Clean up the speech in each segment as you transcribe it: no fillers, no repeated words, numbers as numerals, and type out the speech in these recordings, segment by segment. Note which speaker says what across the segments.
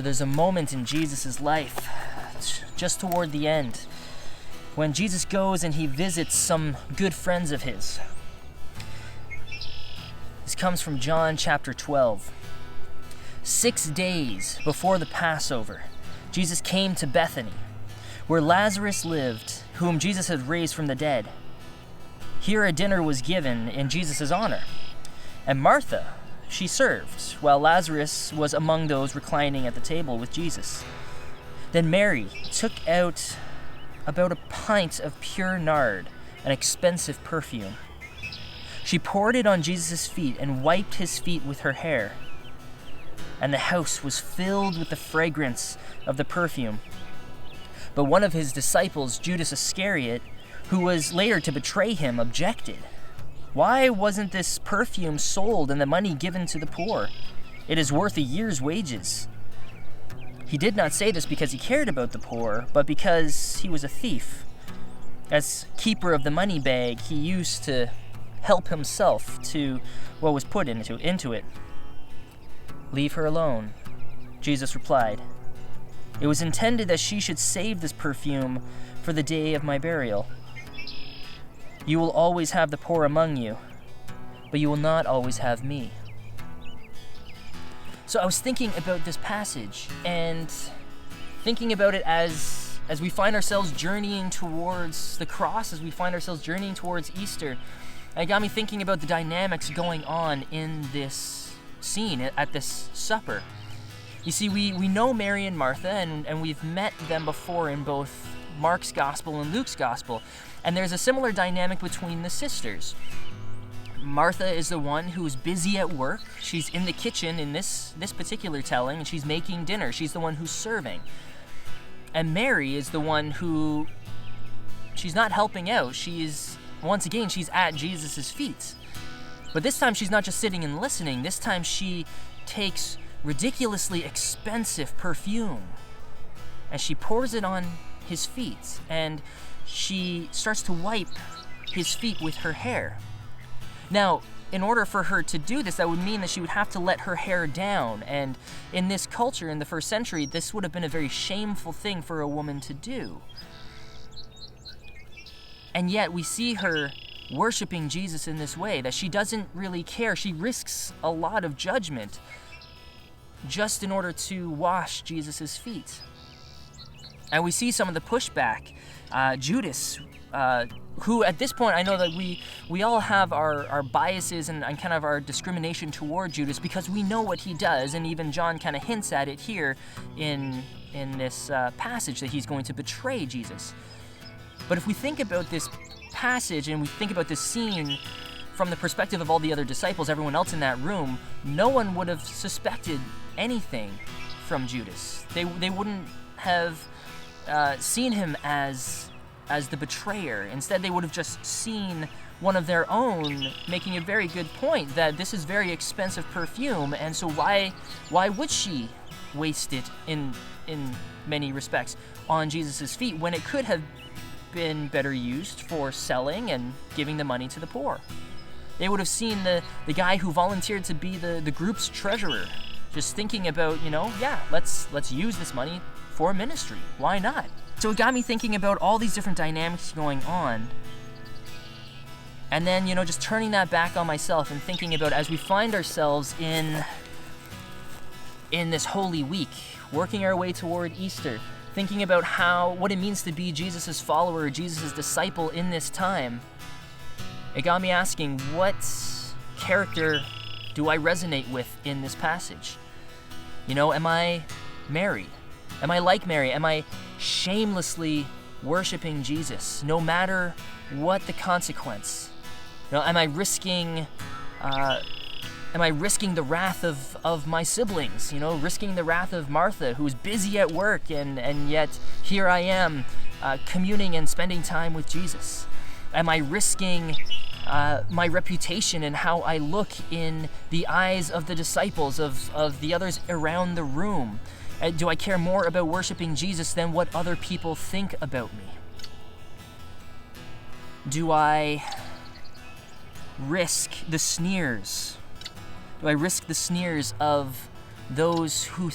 Speaker 1: there's a moment in Jesus' life, just toward the end, when Jesus goes and he visits some good friends of his. This comes from John chapter 12. 6 days before the Passover, Jesus came to Bethany, where Lazarus lived, whom Jesus had raised from the dead. Here a dinner was given in Jesus' honor, and Martha, she served, while Lazarus was among those reclining at the table with Jesus. Then Mary took out about a pint of pure nard, an expensive perfume. She poured it on Jesus' feet and wiped his feet with her hair. And the house was filled with the fragrance of the perfume. But one of his disciples, Judas Iscariot, who was later to betray him, objected. Why wasn't this perfume sold and the money given to the poor? It is worth a year's wages. He did not say this because he cared about the poor, but because he was a thief. As keeper of the money bag, he used to help himself to what was put into it. Leave her alone, Jesus replied. It was intended that she should save this perfume for the day of my burial. You will always have the poor among you, but you will not always have me. So I was thinking about this passage and thinking about it as we find ourselves journeying towards the cross, as we find ourselves journeying towards Easter. And it got me thinking about the dynamics going on in this scene, at this supper. You see, we know Mary and Martha, and we've met them before in both Mark's gospel and Luke's gospel. And there's a similar dynamic between the sisters. Martha is the one who is busy at work. She's in the kitchen in this particular telling, and she's making dinner. She's the one who's serving. And Mary is the one who, she's not helping out. She's at Jesus' feet. But this time she's not just sitting and listening. This time she takes ridiculously expensive perfume and she pours it on his feet, and she starts to wipe his feet with her hair. Now, in order for her to do this, that would mean that she would have to let her hair down, and in this culture, in the first century, this would have been a very shameful thing for a woman to do. And yet we see her worshiping Jesus in this way, that she doesn't really care. She risks a lot of judgment just in order to wash Jesus' feet. And we see some of the pushback. Judas, who at this point, I know that we all have our biases and kind of our discrimination toward Judas because we know what he does, and even John kind of hints at it here in this passage that he's going to betray Jesus. But if we think about this passage and we think about this scene from the perspective of all the other disciples, everyone else in that room, no one would have suspected anything from Judas. They wouldn't have seen him as the betrayer. Instead, they would have just seen one of their own making a very good point that this is very expensive perfume, and so why would she waste it in many respects on Jesus' feet when it could have been better used for selling and giving the money to the poor? They would have seen the guy who volunteered to be the group's treasurer just thinking about, let's use this money for ministry. Why not? So it got me thinking about all these different dynamics going on. And then, just turning that back on myself and thinking about as we find ourselves in this Holy Week, working our way toward Easter, thinking about what it means to be Jesus' follower, Jesus' disciple in this time, it got me asking, what character do I resonate with in this passage? Am I Mary? Am I like Mary? Am I shamelessly worshiping Jesus, no matter what the consequence? Am I risking the wrath of my siblings? Risking the wrath of Martha, who's busy at work, and yet here I am, communing and spending time with Jesus. Am I risking my reputation and how I look in the eyes of the disciples, of the others around the room? Do I care more about worshiping Jesus than what other people think about me? Do I risk the sneers? Do I risk the sneers of those who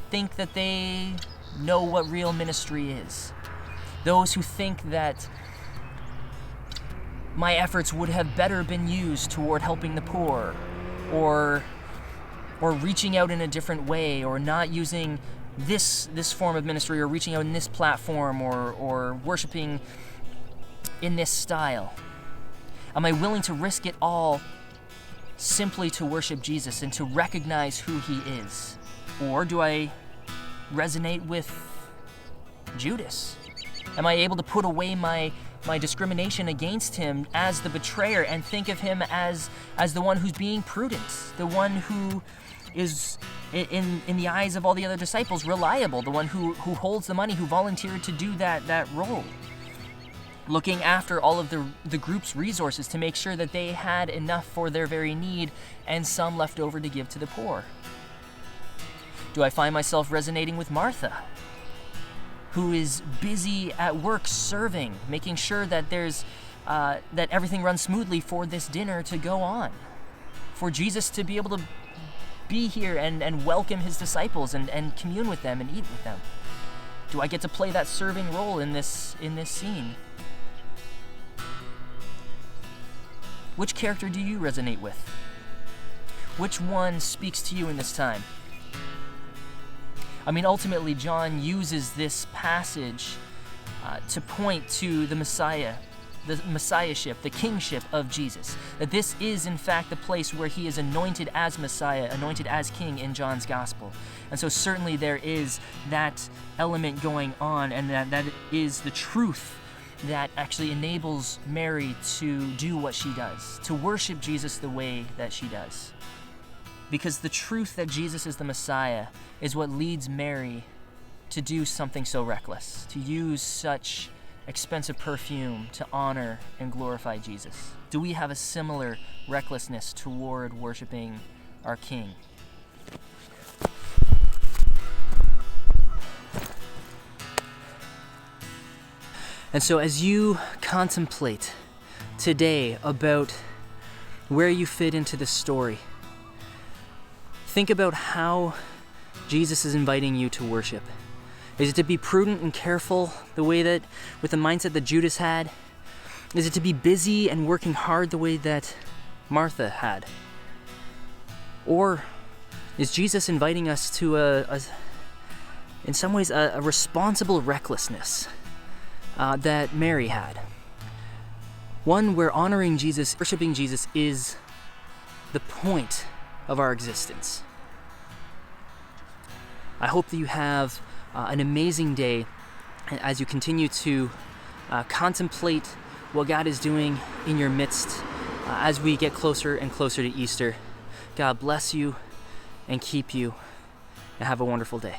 Speaker 1: think that they know what real ministry is. Those who think that my efforts would have better been used toward helping the poor, or reaching out in a different way, or not using this form of ministry, or reaching out in this platform, or worshiping in this style. Am I willing to risk it all simply to worship Jesus and to recognize who he is? Or do I resonate with Judas? Am I able to put away my discrimination against him as the betrayer and think of him as the one who's being prudent, the one who is, in the eyes of all the other disciples, reliable, the one who holds the money, who volunteered to do that role, looking after all of the group's resources to make sure that they had enough for their very need and some left over to give to the poor? Do I find myself resonating with Martha, who is busy at work serving, making sure that that everything runs smoothly for this dinner to go on, for Jesus to be able to be here and welcome his disciples and commune with them and eat with them? Do I get to play that serving role in this scene? Which character do you resonate with? Which one speaks to you in this time? I mean, ultimately, John uses this passage to point to the Messiah, the Messiahship, the kingship of Jesus. That this is, in fact, the place where he is anointed as Messiah, anointed as king in John's gospel. And so certainly there is that element going on, and that is the truth that actually enables Mary to do what she does, to worship Jesus the way that she does. Because the truth that Jesus is the Messiah is what leads Mary to do something so reckless, to use such expensive perfume to honor and glorify Jesus. Do we have a similar recklessness toward worshiping our King? And so as you contemplate today about where you fit into this story, think about how Jesus is inviting you to worship. Is it to be prudent and careful, the way that, with the mindset that Judas had? Is it to be busy and working hard the way that Martha had? Or is Jesus inviting us to in some ways, a responsible recklessness that Mary had? One where honoring Jesus, worshiping Jesus, is the point of our existence. I hope that you have an amazing day as you continue to contemplate what God is doing in your midst as we get closer and closer to Easter. God bless you and keep you, and have a wonderful day.